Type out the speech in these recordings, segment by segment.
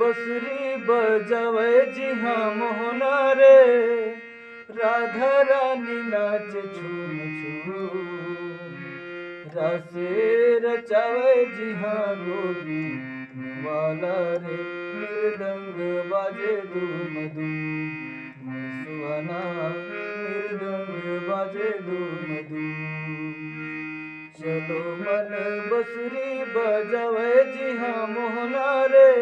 बसुरी बजावे जी हाँ मोहना रे, राधा रानी नाच झूम झूम। रासे रचावे जी हाँ गोपी वाला रे, मृदंग बाजे धूम धूम। सुहाना मृदंग बाजे धूम धूम। चलो मन बसुरी बजावे जी हाँ मोहना रे,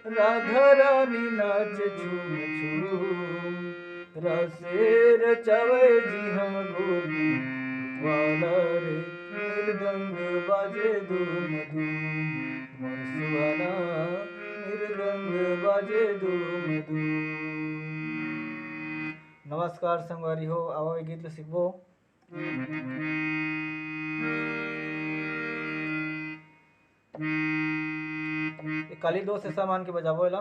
राधा रानी नाच झूम झूम। रासे रचावे जी हाँ गोपी वाला रे, मृदंग बाजे धूम धूम। सुहाना मृदंग बाजे धूम धूम। नमस्कार संगवारी हो, आओ गीत ला सीखबो। काली दो से सामान के बजाबो ला।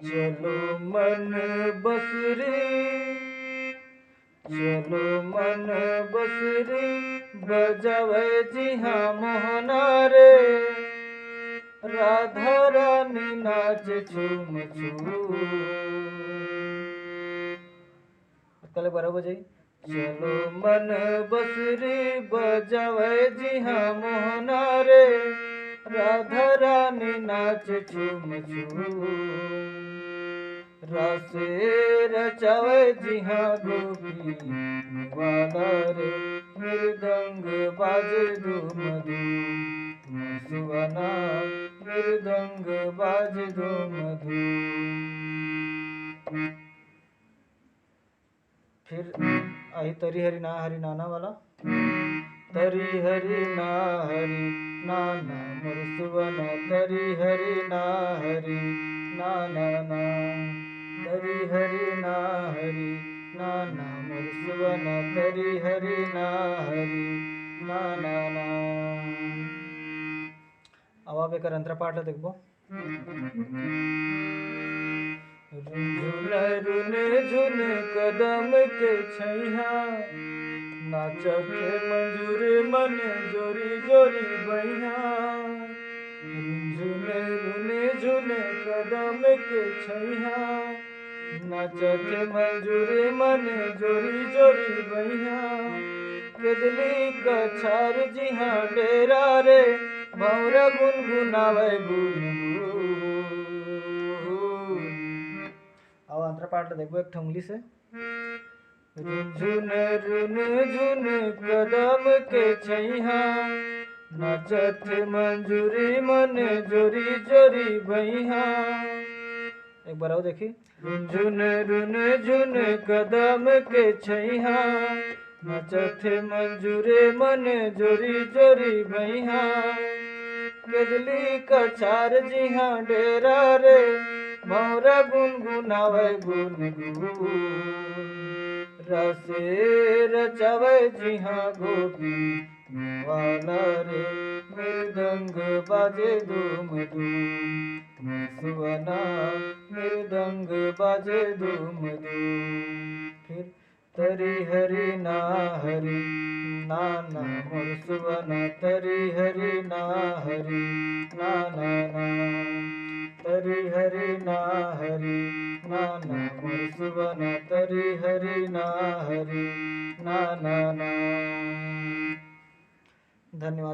चलो मन बसुरी, चलो मन बसुरी बजावे जी हाँ मोहना रे, राधा रानी नाच झूम झूम। कल बराबर बजाई। चलो मन बसुरी बजावे जी हाँ मोहना रे, राधा रानी नाच झूम झूम। रासे रचावे जी हाँ गोपी वाला रे, मृदंग बाजे धूम धूम। सुहाना मृदंग बाजे धूम धूम। फिर आई तरी हरी ना हरी नाना वाला। तरी हरी ना हरी नाना मोर सुवना, तरी हरी ना हरी नाना ना। तरी हरी ना हरी नाना मोर सुवना, तरी हरी ना हरी नाना ना। अब आप एक अंतरा पाठ देखबो। झुन रुन झुन कदम के छैया, नाचत मंजूर मन जोरी जोरी बहिया। झुन रुन झुन कदम के छैया, नाचत मंजूर मन जोरी जोरी बहिया। केदली कछार जी हाँ डेरा रे, भौरा गुनगुनावे गुनगुन। अब अंतरा पाठ देखो एक ठंगली से। झुन रुन झुन कदम के छैया, नाचत मंजूरी मन जोरी जोरी बहिया। एक बार और देखी। झुन रुन झुन कदम के छैया, नाचत मंजूरे मन जोरी जोरी बहिया। केदली कछार जी हाँ डेरा रे, भौरा गुनगुनावे गुनगुन। रासे रचावे जी हाँ गोपी वाला रे, मृदंग बाजे धूम धूम। सुहाना मृदंग बाजे धूम धूम। फिर तरी हरी ना हरी नाना मोर सुवना, तरी हरी ना हरी नाना ना। तरी हरी ना हरी नाना मोर सुवना, तरी हरी ना हरी नाना ना। धन्यवाद।